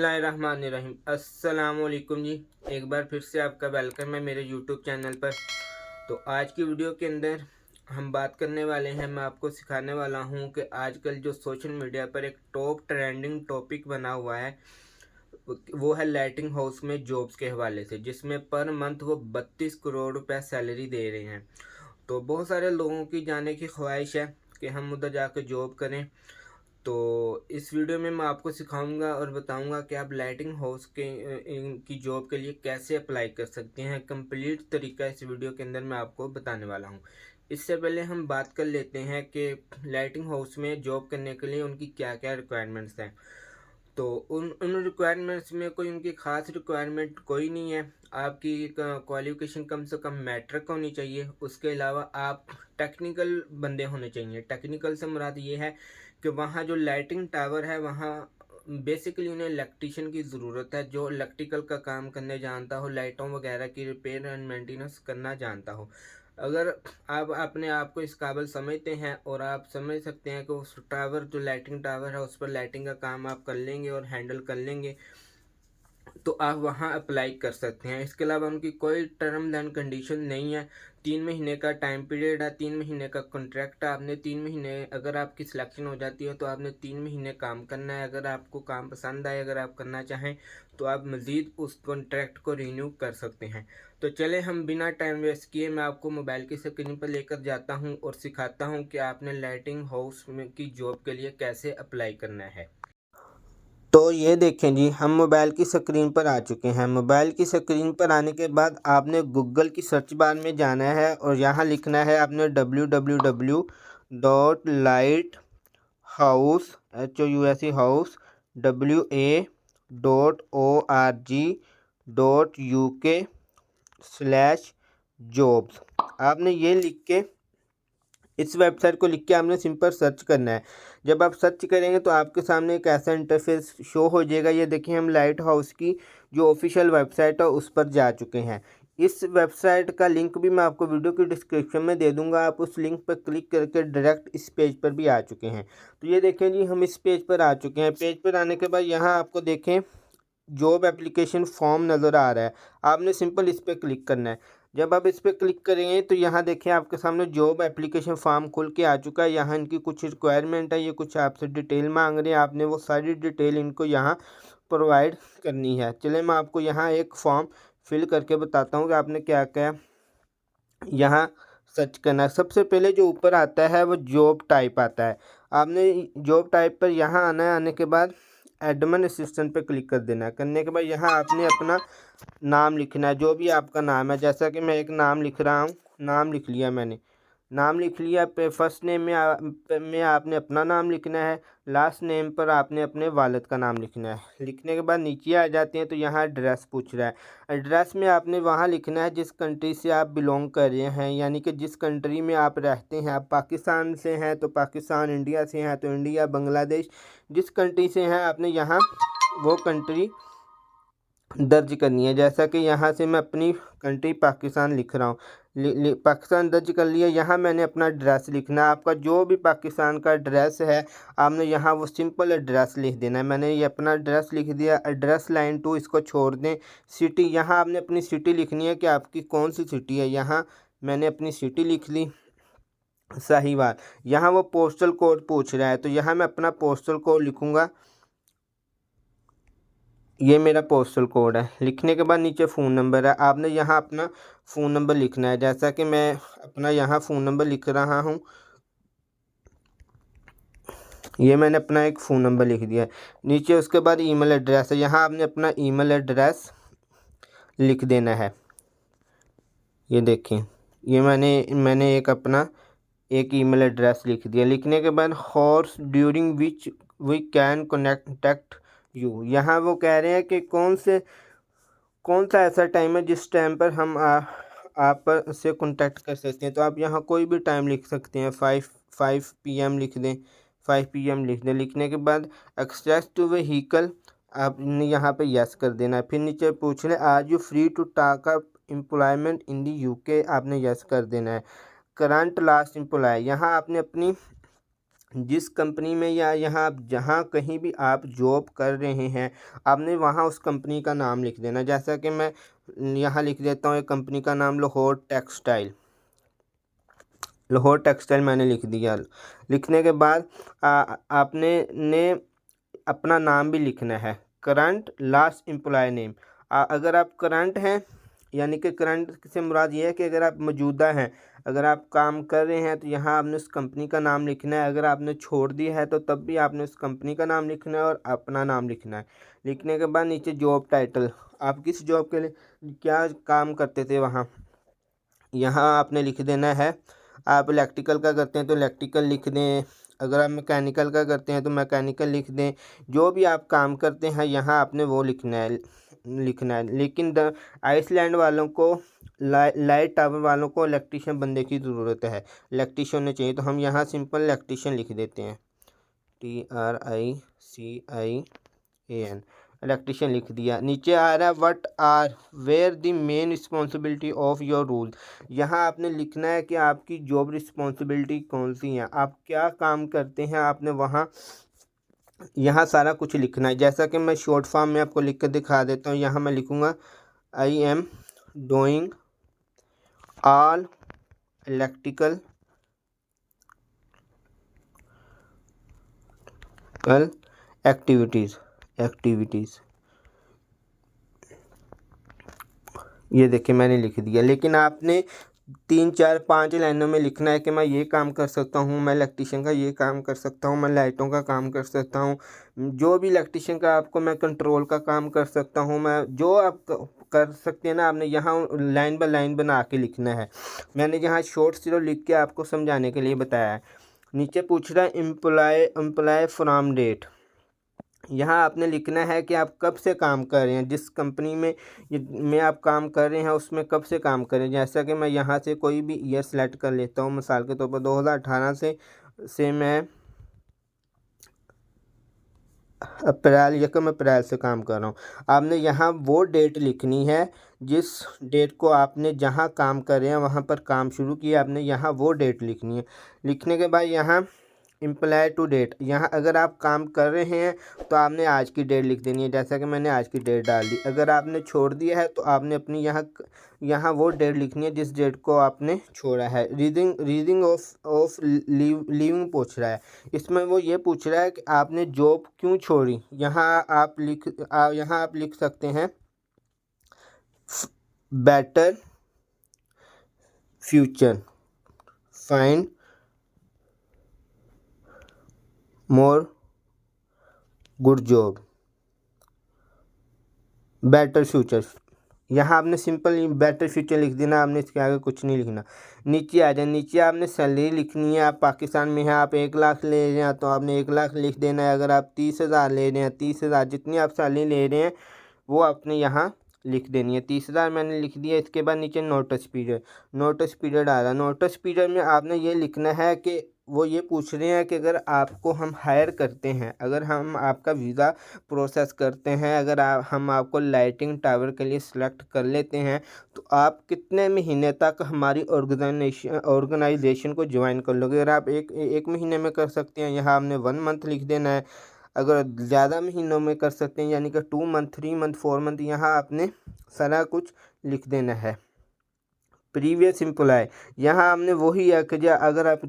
बिस्मिल्लाहिर्रहमानिर्रहीम। अस्सलामुअलैकुम जी। एक बार फिर से आपका वेलकम है मेरे यूट्यूब चैनल पर। तो आज की वीडियो के अंदर हम बात करने वाले हैं, मैं आपको सिखाने वाला हूं कि आजकल जो सोशल मीडिया पर एक टॉप ट्रेंडिंग टॉपिक बना हुआ है वो है लाइटिंग हाउस में जॉब्स के हवाले से, जिसमें पर मंथ वो 32 करोड़ रुपए सैलरी दे रहे हैं। तो बहुत सारे लोगों की जाने की ख्वाहिश है कि हम उधर जाकर जॉब करें। तो इस वीडियो में मैं आपको सिखाऊंगा और बताऊंगा कि आप लाइटिंग हाउस के की जॉब के लिए कैसे अप्लाई कर सकते हैं। कंप्लीट तरीका इस वीडियो के अंदर मैं आपको बताने वाला हूं। इससे पहले हम बात कर लेते हैं कि लाइटिंग हाउस में जॉब करने के लिए उनकी क्या क्या रिक्वायरमेंट्स हैं। तो उन उन रिक्वायरमेंट्स में कोई उनकी ख़ास रिक्वायरमेंट कोई नहीं है। आपकी क्वालिफ़िकेशन कम से कम मैट्रिक होनी चाहिए। उसके अलावा आप टेक्निकल बंदे होने चाहिए। टेक्निकल से मुराद ये है कि वहाँ जो लाइटिंग टावर है वहाँ बेसिकली उन्हें इलेक्ट्रीशियन की ज़रूरत है, जो इलेक्ट्रिकल का काम करने जानता हो, लाइटों वगैरह की रिपेयर एंड मेंटेनेंस करना जानता हो। अगर आप अपने आप को इस काबिल समझते हैं और आप समझ सकते हैं कि उस टावर जो लाइटिंग टावर है उस पर लाइटिंग का काम आप कर लेंगे और हैंडल कर लेंगे, तो आप वहाँ अप्लाई कर सकते हैं। इसके अलावा उनकी कोई टर्म एंड कंडीशन नहीं है। 3 महीने का टाइम पीरियड है, 3 महीने का कॉन्ट्रैक्ट है। आपने 3 महीने, अगर आपकी सिलेक्शन हो जाती है तो आपने 3 महीने काम करना है। अगर आपको काम पसंद आए, अगर आप करना चाहें तो आप मज़ीद उस कॉन्ट्रैक्ट को रिन्यू कर सकते हैं। तो चले हम बिना टाइम वेस्ट किए मैं आपको मोबाइल की स्क्रीन पर लेकर जाता हूँ और सिखाता हूँ कि आपने लाइटिंग हाउस में की जॉब के लिए कैसे अप्लाई करना है। तो ये देखें जी, हम मोबाइल की स्क्रीन पर आ चुके हैं। मोबाइल की स्क्रीन पर आने के बाद आपने गूगल की सर्च बार में जाना है और यहाँ लिखना है आपने www.lighthouse wa.uk/jobs। आपने ये लिख के इस वेबसाइट को लिख के आपने सिंपल सर्च करना है। जब आप सर्च करेंगे तो आपके सामने एक ऐसा इंटरफेस शो हो जाएगा। ये देखिए, हम लाइट हाउस की जो ऑफिशियल वेबसाइट है उस पर जा चुके हैं। इस वेबसाइट का लिंक भी मैं आपको वीडियो की डिस्क्रिप्शन में दे दूंगा। आप उस लिंक पर क्लिक करके डायरेक्ट इस पेज पर भी आ चुके हैं। तो ये देखें जी, हम इस पेज पर आ चुके हैं। पेज पर आने के बाद यहाँ आपको देखें जॉब एप्लीकेशन फॉर्म नज़र आ रहा है। आपने सिंपल इस पर क्लिक करना है। जब आप इस पर क्लिक करेंगे तो यहाँ देखिए आपके सामने जॉब एप्लीकेशन फॉर्म खुल के आ चुका है। यहाँ इनकी कुछ रिक्वायरमेंट है, ये कुछ आपसे डिटेल मांग रहे हैं। आपने वो सारी डिटेल इनको यहाँ प्रोवाइड करनी है। चलिए मैं आपको यहाँ एक फॉर्म फिल करके बताता हूँ कि आपने क्या क्या यहाँ सर्च करना है। सबसे पहले जो ऊपर आता है वो जॉब टाइप आता है। आपने जॉब टाइप पर यहाँ आना है। आने के बाद एडमिन असिस्टेंट पे क्लिक कर देना है। करने के बाद यहाँ आपने अपना नाम लिखना है, जो भी आपका नाम है। जैसा कि मैं एक नाम लिख रहा हूँ, नाम लिख लिया मैंने। नाम लिख लिया पे फर्स्ट नेम में आपने अपना नाम लिखना है। लास्ट नेम पर आपने अपने वालिद का नाम लिखना है। लिखने के बाद नीचे आ जाते हैं तो यहाँ एड्रेस पूछ रहा है। एड्रेस में आपने वहाँ लिखना है जिस कंट्री से आप बिलोंग कर रहे हैं, यानी कि जिस कंट्री में आप रहते हैं। आप पाकिस्तान से हैं तो पाकिस्तान, इंडिया से हैं तो इंडिया, बांग्लादेश, जिस कंट्री से हैं आपने यहाँ वो कंट्री दर्ज करनी है। जैसा कि यहाँ से मैं अपनी कंट्री पाकिस्तान लिख रहा हूँ। पाकिस्तान दर्ज कर लिया। यहाँ मैंने अपना एड्रेस लिखना है। आपका जो भी पाकिस्तान का एड्रेस है आपने यहाँ वो सिंपल एड्रेस लिख देना है। मैंने ये अपना एड्रेस लिख दिया। एड्रेस लाइन 2 इसको छोड़ दें। सिटी, यहाँ आपने अपनी सिटी लिखनी है कि आपकी कौन सी सिटी है। यहाँ मैंने अपनी सिटी लिख ली, साहिवाल। यहाँ वो पोस्टल कोड पूछ रहा है तो यहाँ मैं अपना पोस्टल कोड लिखूँगा। ये मेरा पोस्टल कोड है। लिखने के बाद नीचे फ़ोन नंबर है। आपने यहाँ अपना फ़ोन नंबर लिखना है। जैसा कि मैं अपना यहाँ फ़ोन नंबर लिख रहा हूँ, ये मैंने अपना एक फ़ोन नंबर लिख दिया है। नीचे उसके बाद ईमेल एड्रेस है। यहाँ आपने अपना ईमेल एड्रेस लिख देना है। ये देखें, ये मैंने एक अपना एक ईमेल एड्रेस लिख दिया। लिखने के बाद hours during which we can connect you. यहाँ वो कह रहे हैं कि कौन सा ऐसा टाइम है जिस टाइम पर हम आप से कांटेक्ट कर सकते हैं। तो आप यहाँ कोई भी टाइम लिख सकते हैं। 5 PM लिख दें, 5 PM लिख दें। लिखने के बाद एक्सेस टू व्हीकल आपने यहाँ पे यस कर देना है। फिर नीचे पूछ रहे are you free to talk up employment in the UK, आपने यस कर देना है। करंट लास्ट एम्प्लॉय, यहाँ आपने अपनी जिस कंपनी में या यहाँ आप जहाँ कहीं भी आप जॉब कर रहे हैं, आपने वहाँ उस कंपनी का नाम लिख देना। जैसा कि मैं यहाँ लिख देता हूँ एक कंपनी का नाम लाहौर टेक्सटाइल। लाहौर टेक्सटाइल मैंने लिख दिया। लिखने के बाद आपने अपना नाम भी लिखना है, करंट लास्ट एम्प्लॉय नेम। अगर आप करंट हैं, यानी कि करंट से मुराद ये है कि अगर आप मौजूदा हैं, अगर आप काम कर रहे हैं तो यहाँ आपने उस कंपनी का नाम लिखना है। अगर आपने छोड़ दिया है तो तब भी आपने उस कंपनी का नाम लिखना है और अपना नाम लिखना है। लिखने के बाद नीचे जॉब टाइटल, आप किस जॉब के लिए क्या काम करते थे वहाँ, यहाँ आपने लिख देना है। आप इलेक्ट्रिकल का करते हैं तो इलेक्ट्रिकल लिख दें, अगर आप मैकेनिकल का करते हैं तो मैकेनिकल लिख दें। जो भी आप काम करते हैं यहाँ आपने वो लिखना है। लेकिन आइसलैंड वालों को, लाइट टावर वालों को इलेक्ट्रिशियन बंदे की ज़रूरत है, इलेक्ट्रिशियन होने चाहिए। तो हम यहाँ सिंपल इलेक्ट्रिशियन लिख देते हैं, TRICIAN, इलेक्ट्रिशियन लिख दिया। नीचे आ रहा है what are were the main responsibility of your role. यहाँ आपने लिखना है कि आपकी जॉब रिस्पॉन्सिबिलिटी कौन सी है, आप क्या काम करते हैं, आपने वहाँ यहाँ सारा कुछ लिखना है। जैसा कि मैं शॉर्ट फॉर्म में आपको लिख कर दिखा देता हूँ। यहाँ मैं लिखूँगा I am doing all electrical activities. ये देखिए मैंने लिख दिया। लेकिन आपने 3 4 5 लाइनों में लिखना है कि मैं ये काम कर सकता हूँ, मैं इलेक्ट्रिशियन का ये काम कर सकता हूँ, मैं लाइटों का काम कर सकता हूँ, जो भी इलेक्ट्रिशियन का आपको, मैं कंट्रोल का काम कर सकता हूँ, मैं जो आप कर सकते हैं ना, आपने यहाँ लाइन बाय लाइन बना के लिखना है। मैंने यहाँ शॉर्ट सिर्फ लिख के आपको समझाने के लिए बताया है। नीचे पूछ रहा है एम्प्लॉय फ्रॉम डेट। यहाँ आपने लिखना है कि आप कब से काम कर रहे हैं, जिस कंपनी में आप काम कर रहे हैं उसमें कब से काम कर रहे हैं। जैसा कि मैं यहाँ से कोई भी ईयर सेलेक्ट कर लेता हूँ, मिसाल के तौर पर 2018 से मैं यकम अप्रैल से काम कर रहा हूँ। आपने यहाँ वो डेट लिखनी है जिस डेट को आपने जहाँ काम कर रहे हैं वहाँ पर काम शुरू किया, आपने यहाँ वो डेट लिखनी है। लिखने के बाद यहाँ एम्प्लॉय टू डेट, यहाँ अगर आप काम कर रहे हैं तो आपने आज की डेट लिख देनी है। जैसा कि मैंने आज की डेट डाल दी। अगर आपने छोड़ दिया है तो आपने अपनी यहाँ वो डेट लिखनी है जिस डेट को आपने छोड़ा है। रीडिंग ऑफ लीविंग पूछ रहा है। इसमें वो ये पूछ रहा है कि आपने जॉब क्यों छोड़ी। यहाँ आप लिख सकते हैं better future, find more good job, better future. यहाँ आपने सिंपल बेटर फ्यूचर लिख देना, आपने इसके आगे कुछ नहीं लिखना। नीचे आ जाए, नीचे आपने सैलरी लिखनी है। आप पाकिस्तान में हैं, आप 1 लाख ले रहे हैं तो आपने 1 लाख लिख देना है। अगर आप 30,000 ले रहे हैं, 30,000 जितनी आप सैलरी ले रहे हैं वो आपने यहाँ लिख देनी है। 30,000 मैंने लिख दिया। इसके बाद नीचे नोटिस पीरियड आ रहा है। नोटिस पीरियड में आपने ये लिखना है कि वो ये पूछ रहे हैं कि अगर आपको हम हायर करते हैं, अगर हम आपका वीज़ा प्रोसेस करते हैं, अगर हम आपको लाइटिंग टावर के लिए सिलेक्ट कर लेते हैं तो आप कितने महीने तक हमारी ऑर्गेनाइजेशन को ज्वाइन कर लोगे। अगर आप एक महीने में कर सकते हैं, यहाँ हमने 1 मंथ लिख देना है। अगर ज़्यादा महीनों में कर सकते हैं, यानी कि 2 मंथ, 3 मंथ, 4 मंथ, यहाँ आपने सारा कुछ लिख देना है। प्रीवियस एम्प्लॉय, यहाँ हमने वही है कि अगर आप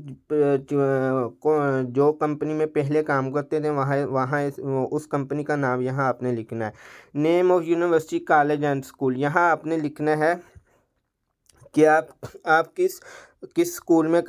जो कंपनी में पहले काम करते थे वहाँ उस कंपनी का नाम यहाँ आपने लिखना है। Name of university, college and school, यहाँ आपने लिखना है कि आप किस स्कूल में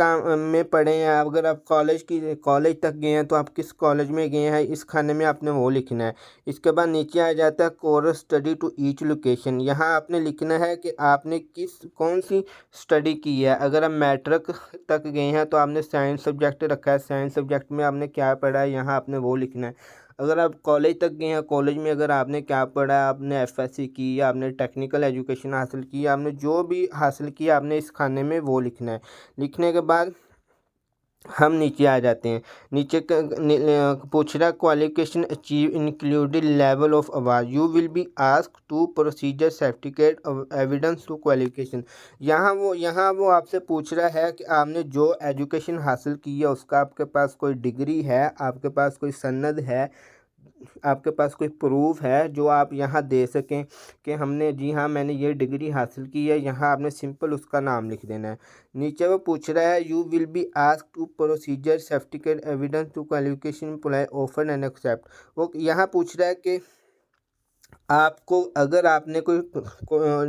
पढ़े हैं। अगर आप कॉलेज तक गए हैं तो आप किस कॉलेज में गए हैं, इस खाने में आपने वो लिखना है। इसके बाद नीचे आ जाता है course study to each location. यहाँ आपने लिखना है कि आपने कौन सी स्टडी की है। अगर आप मैट्रिक तक गए हैं तो आपने साइंस सब्जेक्ट रखा है, साइंस सब्जेक्ट में आपने क्या पढ़ा है यहाँ आपने वो लिखना है। अगर आप कॉलेज तक गए हैं, कॉलेज में अगर आपने क्या पढ़ा है, आपने FSC की या आपने टेक्निकल एजुकेशन हासिल की, आपने जो भी हासिल किया आपने इस खाने में वो लिखना है। लिखने के बाद हम नीचे आ जाते हैं। नीचे पूछ रहा qualification achieve included level of award, you will be ask to procedure certificate evidence to qualification. यहाँ वो आपसे पूछ रहा है कि आपने जो एजुकेशन हासिल की है उसका आपके पास कोई डिग्री है, आपके पास कोई सनद है, आपके पास कोई प्रूफ है जो आप यहाँ दे सकें कि हमने, जी हाँ मैंने ये डिग्री हासिल की है। यहाँ आपने सिंपल उसका नाम लिख देना है। नीचे वो पूछ रहा है you will be ask to procedure certificate evidence to qualification apply offer and accept. वो यहाँ पूछ रहा है कि आपको, अगर आपने कोई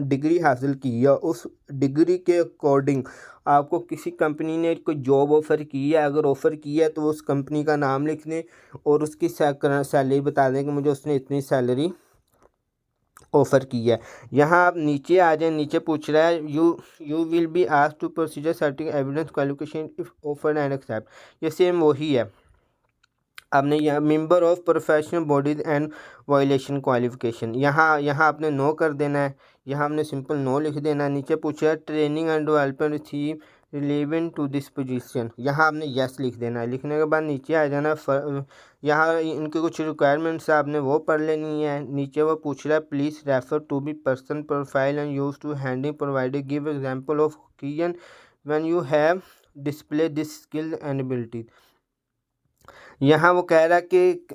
डिग्री हासिल की है, उस डिग्री के अकॉर्डिंग आपको किसी कंपनी ने कोई जॉब ऑफ़र की है, अगर ऑफ़र की है तो उस कंपनी का नाम लिख दें और उसकी सैलरी बता दें कि मुझे उसने इतनी सैलरी ऑफ़र की है। यहाँ आप नीचे आ जाएं। नीचे पूछ रहा है you will be asked to procedure certificate evidence qualification if offer and accept. ये सेम वही है। आपने यहाँ member of professional bodies and violation qualification, यहाँ आपने नो कर देना है। यहाँ हमने सिंपल नो लिख देना है। नीचे पूछा training and development receive relevant to this position, यहाँ आपने यस लिख देना है। लिखने के बाद नीचे आ जाना। यहाँ इनके कुछ रिक्वायरमेंट्स आपने वो पढ़ लेनी है। नीचे वो पूछ रहा है please refer to B person profile and use to handing provided give example of कियन when you have display this skill and ability. यहाँ वो कह रहा कि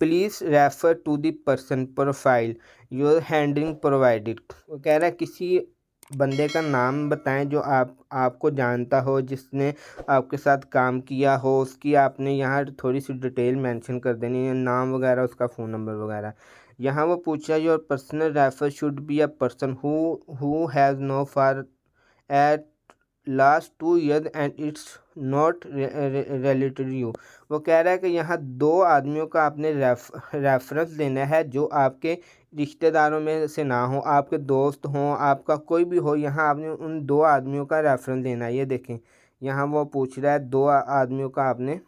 please refer to the person profile your handling provided. वो कह रहा है किसी बंदे का नाम बताएं जो आपको जानता हो, जिसने आपके साथ काम किया हो, उसकी आपने यहाँ थोड़ी सी डिटेल मेंशन कर देनी है, नाम वगैरह, उसका फ़ोन नंबर वगैरह। यहाँ वो पूछा your personal refer should be a person who has know for at last 2 years and it's not related you. वो कह रहा है कि यहाँ 2 आदमियों का आपने रेफरेंस देना है जो आपके रिश्तेदारों में से ना हो, आपके दोस्त हों, आपका कोई भी हो। यहाँ आपने उन 2 आदमियों का रेफरेंस देना है। ये देखें, यहाँ वो पूछ रहा है 2 आदमियों का आपने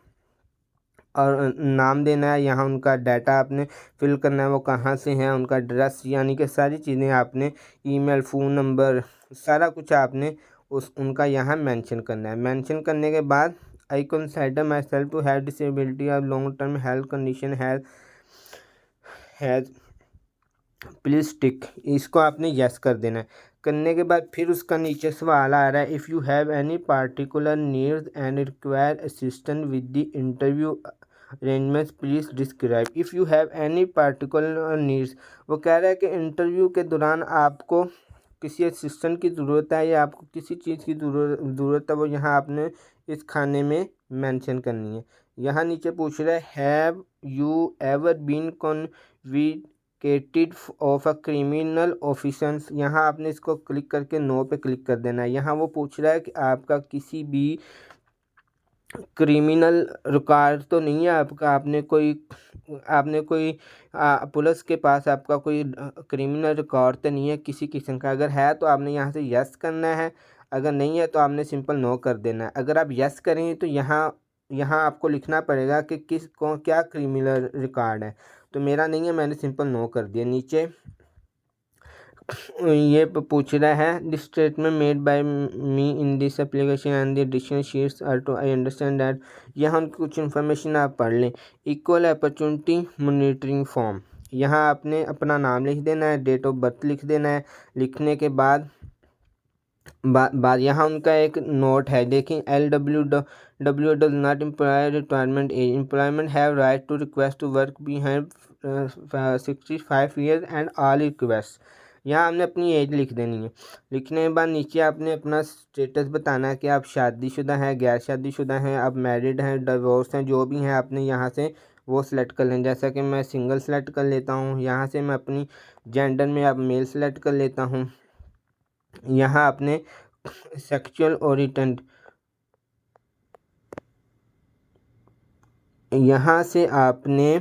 और नाम देना है। यहाँ उनका डाटा आपने फिल करना है, वो कहाँ से हैं, उनका एड्रेस, यानी कि सारी चीज़ें आपने, ईमेल, फ़ोन नंबर, सारा कुछ आपने उनका यहाँ मेंशन करना है। मेंशन करने के बाद I consider myself to have disability और long term health condition has please tick, इसको आपने यस कर देना है। करने के बाद फिर उसका नीचे सवाल आ रहा है if you have any particular needs and require assistant with the interview arrangements please describe. If you have any particular needs, वो कह रहा है कि इंटरव्यू के दौरान आपको किसी असिस्टेंट की ज़रूरत है या आपको किसी चीज़ की ज़रूरत है, वो यहाँ आपने इस खाने में मेंशन करनी है। यहाँ नीचे पूछ रहा है have you ever been convicted of a criminal offence, यहाँ आपने इसको क्लिक करके नो पे क्लिक कर देना है। यहाँ वो पूछ रहा है कि आपका किसी भी क्रिमिनल रिकॉर्ड तो नहीं है आपका, आपने कोई पुलिस के पास आपका कोई क्रिमिनल रिकॉर्ड तो नहीं है किसी किस्म का। अगर है तो आपने यहाँ से यस करना है, अगर नहीं है तो आपने सिंपल नो कर देना है। अगर आप यस करेंगे तो यहाँ आपको लिखना पड़ेगा कि क्या क्रिमिनल रिकॉर्ड है। तो मेरा नहीं है, मैंने सिंपल नो कर दिया। नीचे ये पूछ रहा है this statement made by me in this application and the additional sheets are to I understand that. यहाँ कुछ इन्फॉर्मेशन आप पढ़ लें। इक्वल अपॉर्चुनिटी मॉनिटरिंग फॉर्म, यहाँ आपने अपना नाम लिख देना है, डेट ऑफ बर्थ लिख देना है। लिखने के बाद यहाँ उनका एक नोट है, देखें LWW does not employ requirement age, employment have right to request to work behind 65 years and all request. यहाँ हमने अपनी एज लिख देनी है। लिखने के बाद नीचे आपने अपना स्टेटस बताना है कि आप शादीशुदा हैं, गैर शादीशुदा हैं, आप मैरिड हैं, डिवोर्स हैं, जो भी हैं आपने यहाँ से वो सिलेक्ट कर लें। जैसा कि मैं सिंगल सेलेक्ट कर लेता हूँ। यहाँ से मैं अपनी जेंडर में आप मेल सेलेक्ट कर लेता हूँ। यहाँ आपने सेक्सुअल ओरिएंटेड, यहाँ से आपने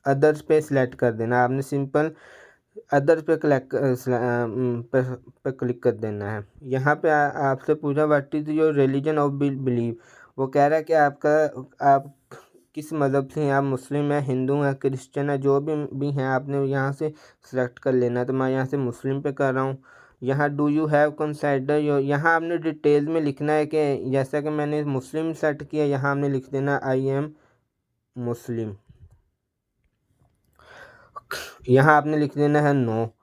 अदर्स पे सिलेक्ट कर देना। आपने सिंपल अदर्स पे क्लिक कर देना है। यहाँ पे आपसे पूछा what is your religion of believe. वो कह रहा है कि आप किस मज़हब से हैं, आप मुस्लिम हैं, हिंदू हैं, क्रिश्चियन है, जो भी हैं आपने यहाँ से सिलेक्ट कर लेना है। तो मैं यहाँ से मुस्लिम पे कर रहा हूँ। यहाँ do you have consider your, यहाँ आपने डिटेल में लिखना है कि जैसा कि मैंने मुस्लिम सेट किया, यहाँ आपने लिख देना आई एम मुस्लिम। यहाँ आपने लिख देना है नो।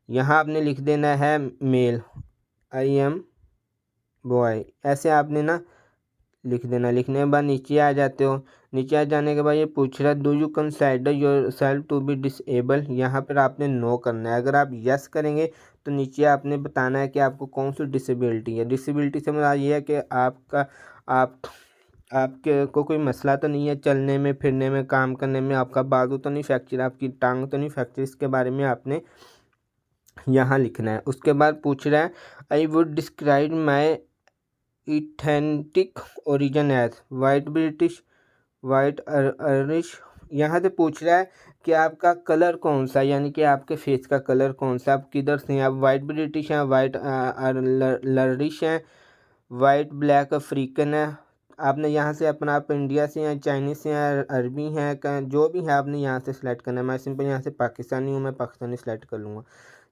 यहाँ आपने लिख देना है मेल, आई एम बॉय। ऐसे आपने ना लिख देना। लिखने के बाद नीचे आ जाते हो। नीचे आ जाने के बाद ये पूछ रहा है do you consider yourself to be disable. यहाँ पर आपने नो करना है। अगर आप यस करेंगे तो नीचे आपने बताना है कि आपको कौन सी डिसेबिलिटी है। डिसेबिलिटी से मतलब ये है कि आपके को कोई मसला तो नहीं है चलने में, फिरने में, काम करने में, आपका बाजू तो नहीं फ्रैक्चर, आपकी टांग तो नहीं फ्रैक्चर। इसके बारे में आपने यहाँ लिखना है। उसके बाद पूछ रहा है I would describe my ethnic origin as white British, white Irish. यहाँ से पूछ रहा है कि आपका कलर कौन सा, यानी कि आपके फेस का कलर कौन सा, आप किधर से हैं, आप वाइट ब्रिटिश हैं, वाइट आयरिश हैं, वाइट ब्लैक अफ्रीकन है। आपने यहाँ से अपना, आप इंडिया से हैं, चाइनीज़ से हैं, अरबी हैं, जो भी है आपने यहाँ से सिलेक्ट करना है। मैं सिंपल यहाँ से पाकिस्तानी हूँ, मैं पाकिस्तानी सिलेक्ट कर लूँगा।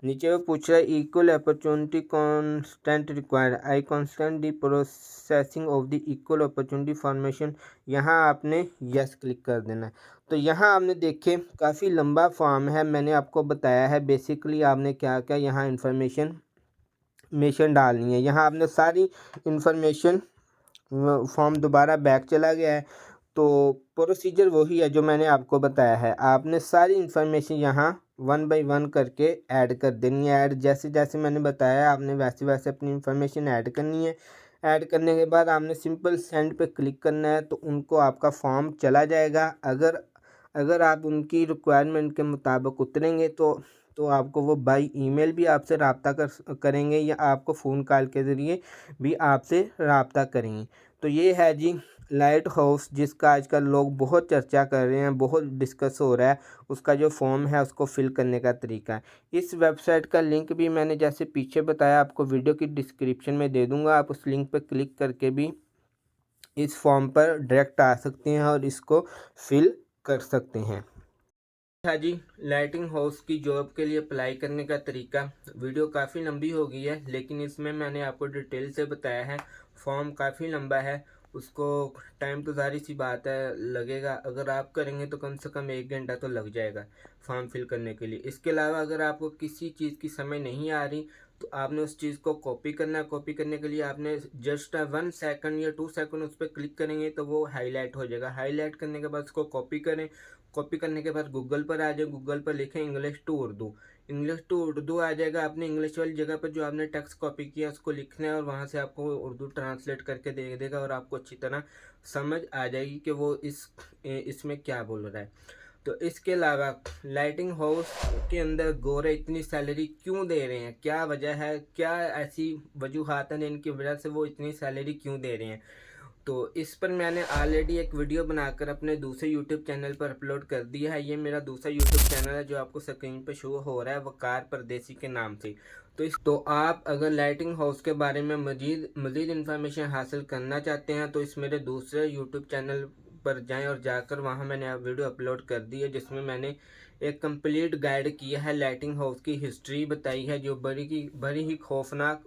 नीचे वो पूछ रहा है equal opportunity constant required, I constant the processing of the equal opportunity formation. यहाँ आपने यस क्लिक कर देना है। तो यहाँ आपने देखे काफ़ी लंबा फॉर्म है, मैंने आपको बताया है बेसिकली आपने क्या क्या यहाँ इंफॉर्मेशन डालनी है। यहाँ आपने सारी इंफॉर्मेशन, फॉर्म दोबारा बैक चला गया है तो प्रोसीजर वही है जो मैंने आपको बताया है। आपने सारी इन्फॉर्मेशन यहाँ 1 बाय 1 करके ऐड कर देनी है। ऐड जैसे जैसे मैंने बताया आपने वैसे वैसे अपनी इन्फॉर्मेशन ऐड करनी है। ऐड करने के बाद आपने सिंपल सेंड पे क्लिक करना है तो उनको आपका फॉर्म चला जाएगा। अगर आप उनकी रिक्वायरमेंट के मुताबिक उतरेंगे तो आपको वो बाई ईमेल भी आपसे रब्ता करेंगे या आपको फ़ोन कॉल के ज़रिए भी आपसे रब्ता करेंगे। तो ये है जी लाइट हाउस, जिसका आजकल लोग बहुत चर्चा कर रहे हैं, बहुत डिस्कस हो रहा है। उसका जो फॉर्म है उसको फिल करने का तरीका है। इस वेबसाइट का लिंक भी मैंने जैसे पीछे बताया आपको वीडियो की डिस्क्रिप्शन में दे दूँगा। आप उस लिंक पर क्लिक करके भी इस फॉर्म पर डायरेक्ट आ सकते हैं और इसको फिल कर सकते हैं। हाँ जी, लाइटिंग हाउस की जॉब के लिए अप्लाई करने का तरीका। वीडियो काफ़ी लंबी हो गई है लेकिन इसमें मैंने आपको डिटेल से बताया है। फॉर्म काफ़ी लंबा है, उसको टाइम तो ज़ाहिर सी बात है लगेगा। अगर आप करेंगे तो कम से कम 1 घंटा तो लग जाएगा फॉर्म फिल करने के लिए। इसके अलावा अगर आपको किसी चीज़ की समझ नहीं आ रही तो आपने उस चीज़ को कॉपी करना है। कॉपी करने के लिए आपने जस्ट 1 सेकंड या 2 सेकंड उस पर क्लिक करेंगे तो वो हाईलाइट हो जाएगा। हाईलाइट करने के बाद उसको कॉपी करें। कॉपी करने के बाद गूगल पर आ जाए, गूगल पर लिखें English to Urdu, English to Urdu आ जाएगा। आपने इंग्लिश वाली जगह पर जो आपने टेक्स्ट कॉपी किया उसको लिखना है और वहाँ से आपको उर्दू ट्रांसलेट करके दे देगा और आपको अच्छी तरह समझ आ जाएगी कि वो इसमें क्या बोल रहा है। तो इसके अलावा लाइटिंग हाउस के अंदर गोरे इतनी सैलरी क्यों दे रहे हैं, क्या वजह है, क्या ऐसी वजूहात हैं जिनकी वजह से वो इतनी सैलरी क्यों दे रहे हैं। तो इस पर मैंने ऑलरेडी एक वीडियो बनाकर अपने दूसरे यूट्यूब चैनल पर अपलोड कर दिया है। ये मेरा दूसरा यूट्यूब चैनल है जो आपको स्क्रीन पर शो हो रहा है, वकार परदेसी के नाम से। तो आप अगर लाइटिंग हाउस के बारे में मज़ीद इन्फॉर्मेशन हासिल करना चाहते हैं तो इस मेरे दूसरे यूट्यूब चैनल पर जाएं और जाकर वहां मैंने वीडियो अपलोड कर दी है जिसमें मैंने एक कंप्लीट गाइड किया है, लाइटिंग हाउस की हिस्ट्री बताई है जो बड़ी ही खौफनाक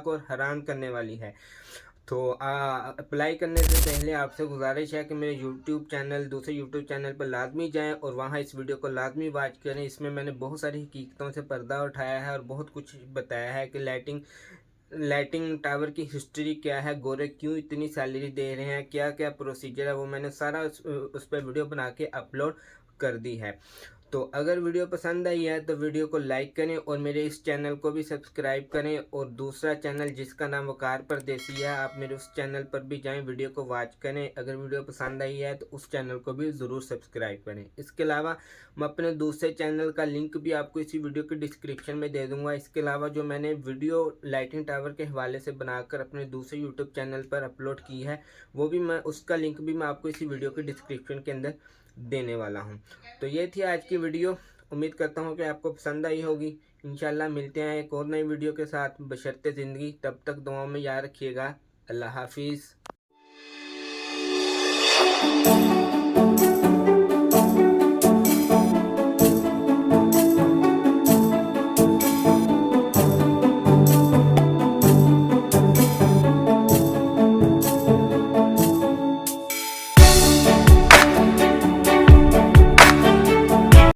और हैरान करने वाली है। तो अप्लाई करने से पहले आपसे गुजारिश है कि मेरे दूसरे यूट्यूब चैनल पर लाजमी जाएं और वहां इस वीडियो को लाजमी वॉच करें। इसमें मैंने बहुत सारी हकीकतों से पर्दा उठाया है और बहुत कुछ बताया है कि लाइटिंग टावर की हिस्ट्री क्या है, गोरे क्यों इतनी सैलरी दे रहे हैं, क्या क्या प्रोसीजर है, वो मैंने सारा उस पर वीडियो बना के अपलोड कर दी है। तो अगर वीडियो पसंद आई है तो वीडियो को लाइक करें और मेरे इस चैनल को भी सब्सक्राइब करें। और दूसरा चैनल जिसका नाम वकार परदेसी है, आप मेरे उस चैनल पर भी जाएं, वीडियो को वॉच करें। अगर वीडियो पसंद आई है तो उस चैनल को भी ज़रूर सब्सक्राइब करें। इसके अलावा मैं अपने दूसरे चैनल का लिंक भी आपको इसी वीडियो के डिस्क्रिप्शन में दे दूँगा। इसके अलावा जो मैंने वीडियो लाइटिंग टावर के हवाले से बनाकर अपने दूसरे यूट्यूब चैनल पर अपलोड की है वो भी उसका लिंक भी मैं आपको इसी वीडियो के डिस्क्रिप्शन के अंदर देने वाला हूं। तो ये थी आज की वीडियो, उम्मीद करता हूं कि आपको पसंद आई होगी। इंशाल्लाह मिलते हैं एक और नई वीडियो के साथ, बशर्ते ज़िंदगी। तब तक दुआओं में याद रखिएगा। अल्लाह हाफिज़।